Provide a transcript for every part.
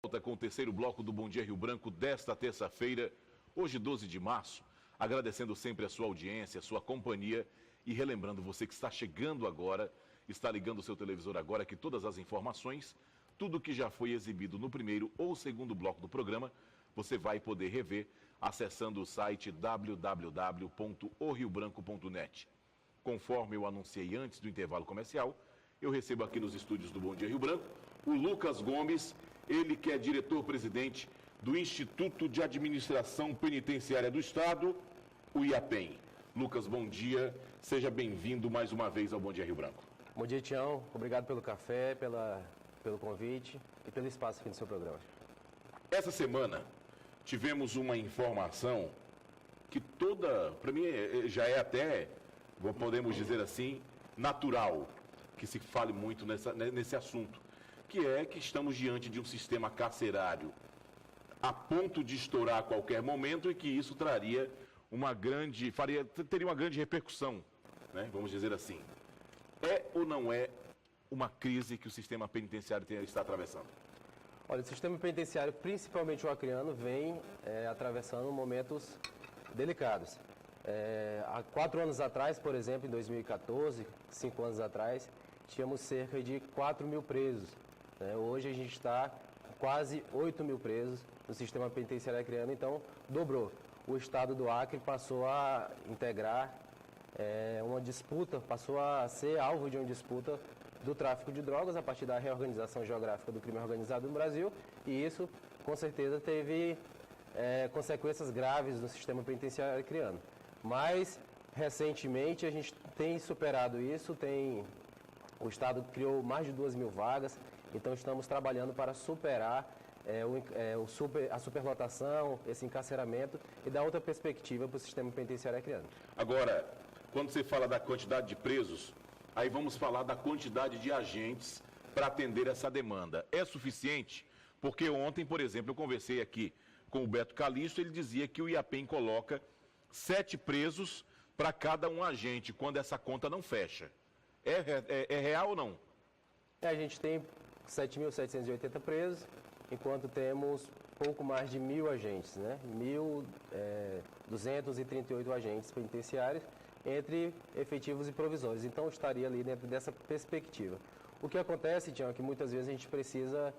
Volta com o terceiro bloco do Bom Dia Rio Branco desta terça-feira, hoje 12 de março, agradecendo sempre a sua audiência, a sua companhia e relembrando você que está chegando agora, está ligando o seu televisor agora, que todas as informações, tudo que já foi exibido no primeiro ou segundo bloco do programa, você vai poder rever acessando o site www.oriobranco.net. Conforme eu anunciei antes do intervalo comercial, eu recebo aqui nos estúdios do Bom Dia Rio Branco o Lucas Gomes, ele que é diretor-presidente do Instituto de Administração Penitenciária do Estado, o IAPEN. Lucas, bom dia, seja bem-vindo mais uma vez ao Bom Dia Rio Branco. Bom dia, Tião. Obrigado pelo café, pelo convite e pelo espaço aqui no seu programa. Essa semana tivemos uma informação que para mim, já é até, podemos dizer assim, natural que se fale muito nesse assunto, que é que estamos diante de um sistema carcerário a ponto de estourar a qualquer momento e que isso teria uma grande repercussão, né? Vamos dizer assim. É ou não é uma crise que o sistema penitenciário está atravessando? Olha, o sistema penitenciário, principalmente o acreano, vem atravessando momentos delicados. Há 4 anos atrás, por exemplo, em 2014, 5 anos atrás, tínhamos cerca de 4 mil presos. Hoje a gente está com quase 8 mil presos no sistema penitenciário acreano, então dobrou. O estado do Acre passou a integrar uma disputa, passou a ser alvo de uma disputa do tráfico de drogas a partir da reorganização geográfica do crime organizado no Brasil, e isso com certeza teve consequências graves no sistema penitenciário acreano. Mas recentemente a gente tem superado isso, o Estado criou mais de 2 mil vagas, então estamos trabalhando para superar a superlotação, esse encarceramento e dar outra perspectiva para o sistema penitenciário acreano. Agora, quando você fala da quantidade de presos, aí vamos falar da quantidade de agentes para atender essa demanda. É suficiente? Porque ontem, por exemplo, eu conversei aqui com o Beto Calixto, ele dizia que o IAPEN coloca 7 presos para cada um agente, quando essa conta não fecha. É real ou não? A gente tem 7.780 presos, enquanto temos pouco mais de 1.000 agentes, né? 1.238 agentes penitenciários, entre efetivos e provisórios. Então, estaria ali dentro dessa perspectiva. O que acontece, Tião, é que muitas vezes a gente precisa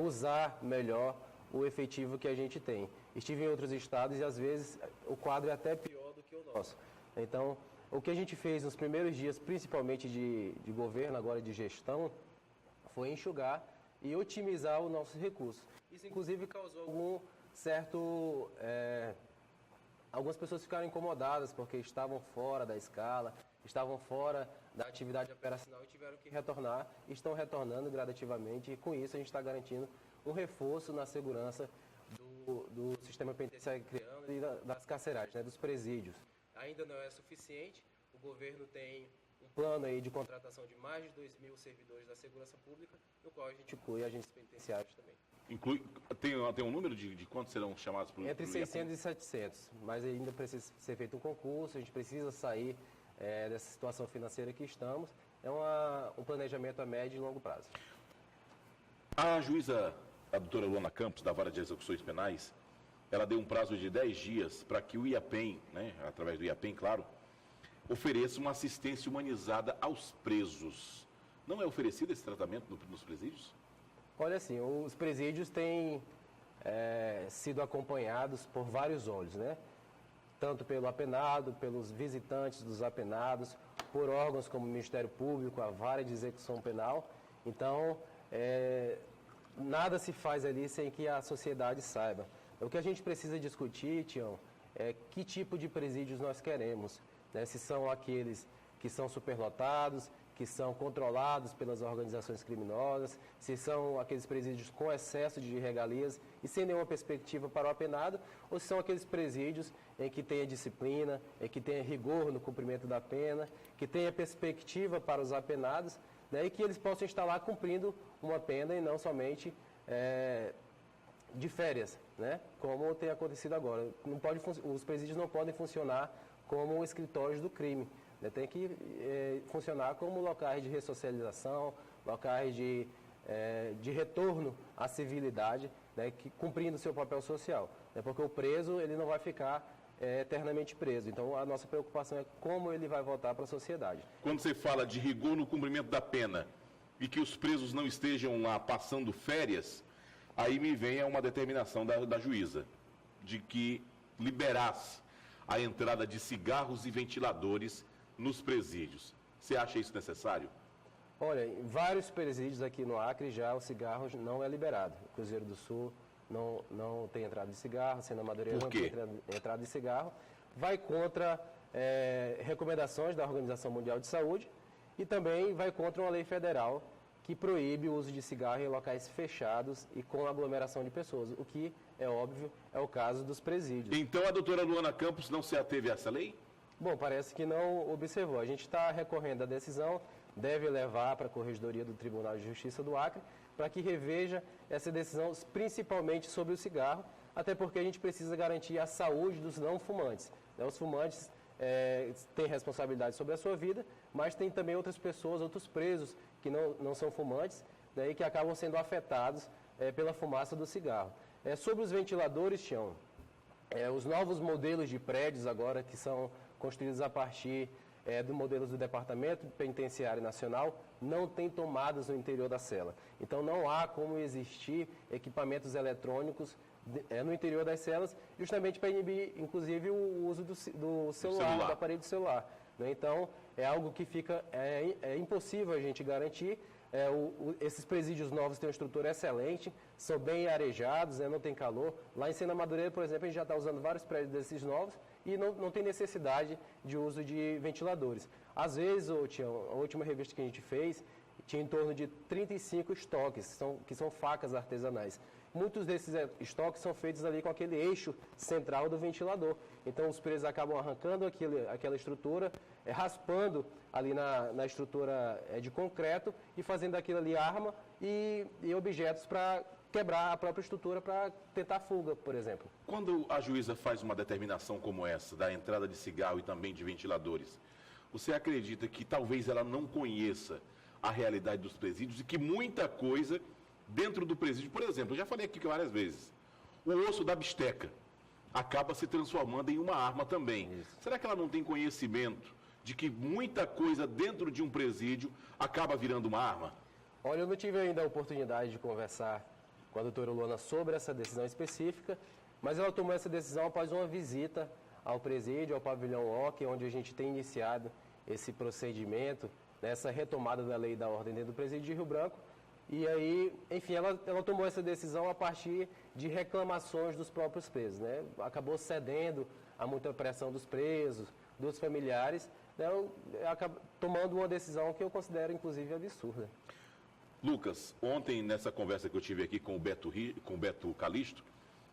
usar melhor o efetivo que a gente tem. Estive em outros estados e, às vezes, o quadro é até pior do que o nosso. Então, o que a gente fez nos primeiros dias, principalmente de governo, agora de gestão, foi enxugar e otimizar os nossos recursos. Isso, inclusive, causou algum certo... Algumas pessoas ficaram incomodadas porque estavam fora da escala, estavam fora da atividade operacional e tiveram que retornar, e estão retornando gradativamente, e com isso a gente está garantindo um reforço na segurança do sistema penitenciário acreano e das carcerárias, né, dos presídios. Ainda não é suficiente, o governo tem um plano aí de contratação de mais de 2 mil servidores da segurança pública, no qual a gente inclui agentes penitenciários também. Tem um número de quantos serão chamados para o Entre 600 e 700, mas ainda precisa ser feito um concurso, a gente precisa sair dessa situação financeira que estamos. É um planejamento a médio e longo prazo. A juíza, a doutora Luana Campos, da Vara de Execuções Penais, ela deu um prazo de 10 dias para que o IAPEN, né, através do IAPEN, claro, ofereça uma assistência humanizada aos presos. Não é oferecido esse tratamento nos presídios? Olha, assim, os presídios têm sido acompanhados por vários olhos, né? Tanto pelo apenado, pelos visitantes dos apenados, por órgãos como o Ministério Público, a Vara de Execução Penal. Então, nada se faz ali sem que a sociedade saiba. O que a gente precisa discutir, Tião, é que tipo de presídios nós queremos, né? Se são aqueles que são superlotados, que são controlados pelas organizações criminosas, se são aqueles presídios com excesso de regalias e sem nenhuma perspectiva para o apenado, ou se são aqueles presídios em que tenha disciplina, em que tenha rigor no cumprimento da pena, que tenha perspectiva para os apenados, né, e que eles possam estar lá cumprindo uma pena e não somente de férias, né, como tem acontecido agora. Os presídios não podem funcionar como escritórios do crime. Tem que funcionar como locais de ressocialização, locais de de retorno à civilidade, né, cumprindo seu papel social. Né, porque o preso ele não vai ficar eternamente preso. Então, a nossa preocupação é como ele vai voltar para a sociedade. Quando você fala de rigor no cumprimento da pena e que os presos não estejam lá passando férias, aí me vem uma determinação da juíza de que liberasse a entrada de cigarros e ventiladores nos presídios. Você acha isso necessário? Olha, em vários presídios aqui no Acre já o cigarro não é liberado. O Cruzeiro do Sul não tem entrada de cigarro, Sena Madureira não tem entrada de cigarro. Vai contra recomendações da Organização Mundial de Saúde e também vai contra uma lei federal que proíbe o uso de cigarro em locais fechados e com aglomeração de pessoas, o que, é óbvio, é o caso dos presídios. Então a doutora Luana Campos não se ateve a essa lei? Bom, parece que não observou. A gente está recorrendo à decisão, deve levar para a Corregedoria do Tribunal de Justiça do Acre, para que reveja essa decisão, principalmente sobre o cigarro, até porque a gente precisa garantir a saúde dos não fumantes. Os fumantes têm responsabilidade sobre a sua vida, mas tem também outras pessoas, outros presos que não são fumantes, né, e que acabam sendo afetados pela fumaça do cigarro. Sobre os ventiladores, Tião, os novos modelos de prédios agora que são construídos a partir do modelo do Departamento Penitenciário Nacional, não tem tomadas no interior da cela. Então não há como existir equipamentos eletrônicos no interior das celas, justamente para inibir, inclusive, o uso do celular, do aparelho celular. Né? Então, é algo que fica impossível a gente garantir. Esses presídios novos têm uma estrutura excelente, são bem arejados, não tem calor. Lá em Sena Madureira, por exemplo, a gente já está usando vários prédios desses novos e não tem necessidade de uso de ventiladores. Às vezes, a última revista que a gente fez tinha em torno de 35 estoques, que são facas artesanais. Muitos desses estoques são feitos ali com aquele eixo central do ventilador. Então, os presos acabam arrancando aquela estrutura, raspando ali na estrutura de concreto e fazendo aquilo ali arma e objetos para quebrar a própria estrutura para tentar fuga, por exemplo. Quando a juíza faz uma determinação como essa, da entrada de cigarro e também de ventiladores, você acredita que talvez ela não conheça a realidade dos presídios e que muita coisa dentro do presídio, por exemplo, eu já falei aqui várias vezes, o osso da bisteca acaba se transformando em uma arma também. Isso. Será que ela não tem conhecimento de que muita coisa dentro de um presídio acaba virando uma arma? Olha, eu não tive ainda a oportunidade de conversar com a doutora Luana sobre essa decisão específica, mas ela tomou essa decisão após uma visita ao presídio, ao pavilhão OC, onde a gente tem iniciado esse procedimento, essa retomada da lei da ordem dentro do presídio de Rio Branco. E aí, enfim, ela tomou essa decisão a partir de reclamações dos próprios presos, né? Acabou cedendo a muita pressão dos presos, dos familiares, né? Tomando uma decisão que eu considero, inclusive, absurda. Lucas, ontem nessa conversa que eu tive aqui com o Beto Calisto,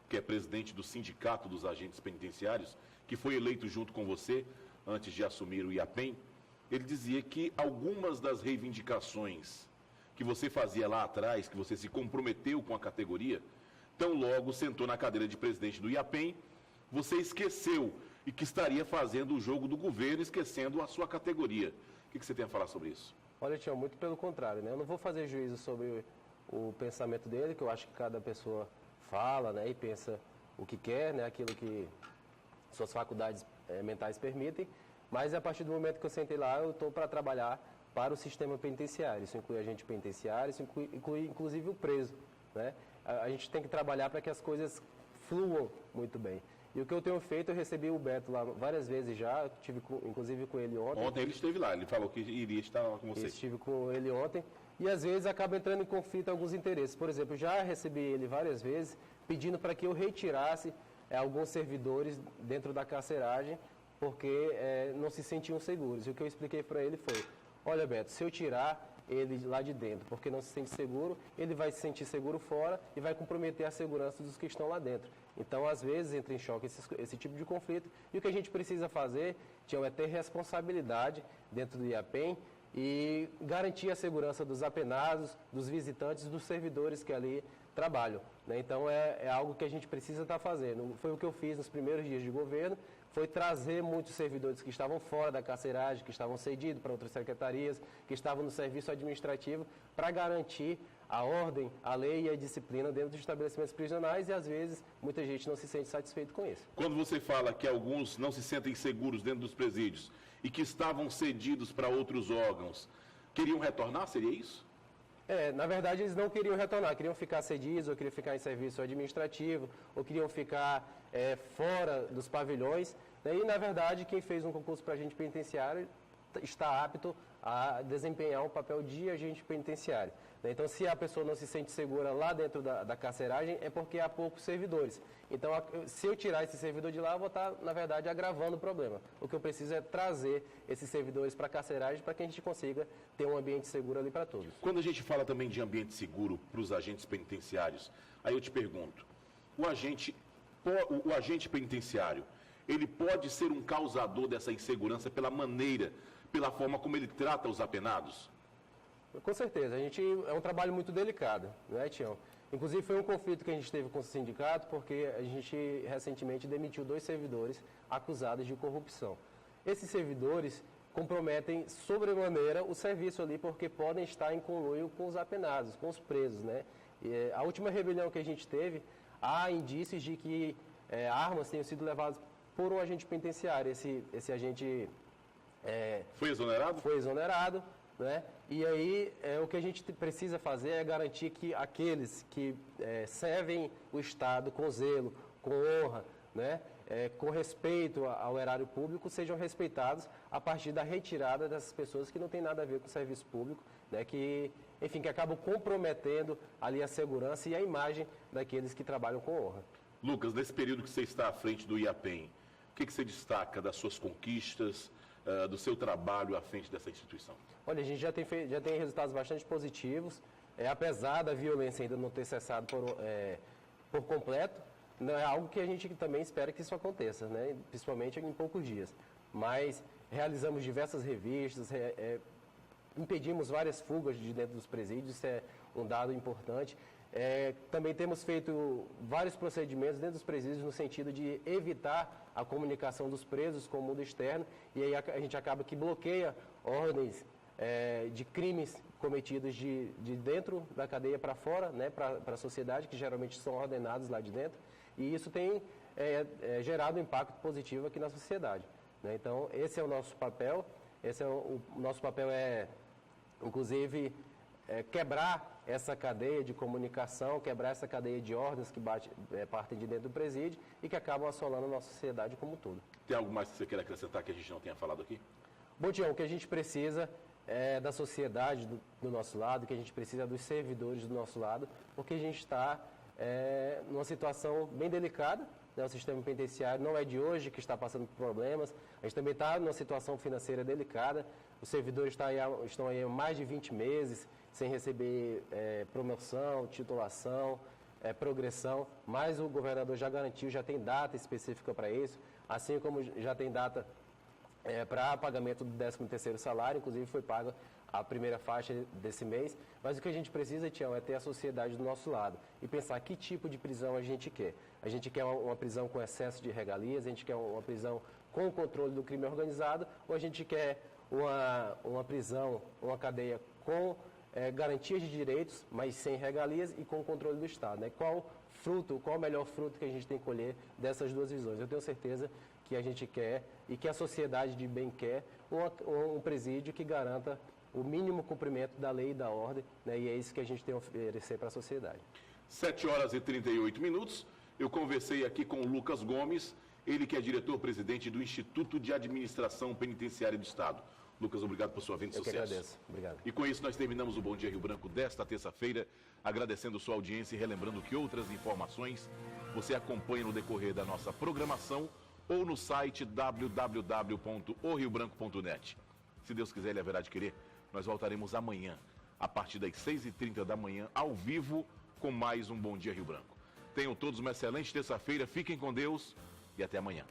que é presidente do Sindicato dos Agentes Penitenciários, que foi eleito junto com você antes de assumir o IAPEN, ele dizia que algumas das reivindicações que você fazia lá atrás, que você se comprometeu com a categoria, tão logo sentou na cadeira de presidente do IAPEN, você esqueceu e que estaria fazendo o jogo do governo, esquecendo a sua categoria. O que você tem a falar sobre isso? Olha, Tião, muito pelo contrário, né? Eu não vou fazer juízo sobre o pensamento dele, que eu acho que cada pessoa fala, né, e pensa o que quer, né, aquilo que suas faculdades mentais permitem, mas a partir do momento que eu sentei lá, eu estou para trabalhar para o sistema penitenciário. Isso inclui agente penitenciário, isso inclui inclusive o preso, né? A gente tem que trabalhar para que as coisas fluam muito bem. E o que eu tenho feito, eu recebi o Beto lá várias vezes já, tive inclusive com ele ontem. Ontem ele esteve lá, ele falou que iria estar lá com você. Estive com ele ontem e às vezes acaba entrando em conflito alguns interesses. Por exemplo, já recebi ele várias vezes pedindo para que eu retirasse alguns servidores dentro da carceragem porque não se sentiam seguros. E o que eu expliquei para ele foi: olha, Beto, se eu tirar ele lá de dentro porque não se sente seguro, ele vai se sentir seguro fora e vai comprometer a segurança dos que estão lá dentro. Então, às vezes, entra em choque esse tipo de conflito. E o que a gente precisa fazer, Tião, é ter responsabilidade dentro do IAPEN e garantir a segurança dos apenados, dos visitantes e dos servidores que ali trabalham, né? Então, é algo que a gente precisa estar fazendo. Foi o que eu fiz nos primeiros dias de governo, foi trazer muitos servidores que estavam fora da carceragem, que estavam cedidos para outras secretarias, que estavam no serviço administrativo, para garantir a ordem, a lei e a disciplina dentro dos estabelecimentos prisionais e, às vezes, muita gente não se sente satisfeito com isso. Quando você fala que alguns não se sentem seguros dentro dos presídios e que estavam cedidos para outros órgãos, queriam retornar, seria isso? Na verdade, eles não queriam retornar, queriam ficar cedidos, ou queriam ficar em serviço administrativo, ou queriam ficar fora dos pavilhões. E, na verdade, quem fez um concurso para agente penitenciário está apto a desempenhar um papel de agente penitenciário. Então, se a pessoa não se sente segura lá dentro da carceragem, é porque há poucos servidores. Então, se eu tirar esse servidor de lá, eu vou estar, na verdade, agravando o problema. O que eu preciso é trazer esses servidores para a carceragem para que a gente consiga ter um ambiente seguro ali para todos. Quando a gente fala também de ambiente seguro para os agentes penitenciários, aí eu te pergunto, o agente penitenciário, ele pode ser um causador dessa insegurança pela forma como ele trata os apenados? Com certeza, é um trabalho muito delicado, não é, Tião? Inclusive foi um conflito que a gente teve com o sindicato, porque a gente recentemente demitiu 2 servidores acusados de corrupção. Esses servidores comprometem sobremaneira o serviço ali, porque podem estar em conluio com os apenados, com os presos, né? A última rebelião que a gente teve, há indícios de que armas tenham sido levadas por um agente penitenciário. Esse agente... Foi exonerado? Foi exonerado, né? E aí, o que a gente precisa fazer é garantir que aqueles que servem o Estado com zelo, com honra, né? Com respeito ao erário público, sejam respeitados a partir da retirada dessas pessoas que não têm nada a ver com o serviço público, né? Que acabam comprometendo ali a segurança e a imagem daqueles que trabalham com honra. Lucas, nesse período que você está à frente do IAPEM, o que você destaca das suas conquistas, do seu trabalho à frente dessa instituição? Olha, a gente já tem resultados bastante positivos, apesar da violência ainda não ter cessado por completo, não é algo que a gente também espera que isso aconteça, né? Principalmente em poucos dias. Mas realizamos diversas revistas, impedimos várias fugas de dentro dos presídios, isso é um dado importante. Também temos feito vários procedimentos dentro dos presídios no sentido de evitar a comunicação dos presos com o mundo externo, e aí a gente acaba que bloqueia ordens de crimes cometidos de dentro da cadeia para fora, né, para a sociedade, que geralmente são ordenados lá de dentro, e isso tem gerado um impacto positivo aqui na sociedade, né? Então, esse é o nosso papel, o nosso papel inclusive, quebrar essa cadeia de comunicação, quebrar essa cadeia de ordens que partem de dentro do presídio e que acabam assolando a nossa sociedade como um todo. Tem algo mais que você queira acrescentar que a gente não tenha falado aqui? Bom, Tião, o que a gente precisa é da sociedade do nosso lado, o que a gente precisa é dos servidores do nosso lado, porque a gente está numa situação bem delicada, né? O sistema penitenciário não é de hoje que está passando por problemas, a gente também está numa situação financeira delicada, os servidores estão aí há mais de 20 meses sem receber promoção, titulação, progressão, mas o governador já garantiu, já tem data específica para isso, assim como já tem data para pagamento do 13º salário, inclusive foi paga a primeira faixa desse mês, mas o que a gente precisa, Tião, é ter a sociedade do nosso lado e pensar que tipo de prisão a gente quer. A gente quer uma prisão com excesso de regalias, a gente quer uma prisão com o controle do crime organizado, ou a gente quer uma prisão, uma cadeia com garantias de direitos, mas sem regalias e com o controle do Estado, né? Qual o melhor fruto que a gente tem que colher dessas duas visões? Eu tenho certeza que a gente quer e que a sociedade de bem quer um presídio que garanta o mínimo cumprimento da lei e da ordem, né? E é isso que a gente tem a oferecer para a sociedade. 7h38. Eu conversei aqui com o Lucas Gomes, ele que é diretor-presidente do Instituto de Administração Penitenciária do Estado. Lucas, obrigado por sua vinda e sucesso. Eu que agradeço. Obrigado. E com isso nós terminamos o Bom Dia Rio Branco desta terça-feira, agradecendo sua audiência e relembrando que outras informações você acompanha no decorrer da nossa programação ou no site www.oriobranco.net. Se Deus quiser, Ele haverá de querer, nós voltaremos amanhã, a partir das 6h30 da manhã, ao vivo, com mais um Bom Dia Rio Branco. Tenham todos uma excelente terça-feira, fiquem com Deus e até amanhã.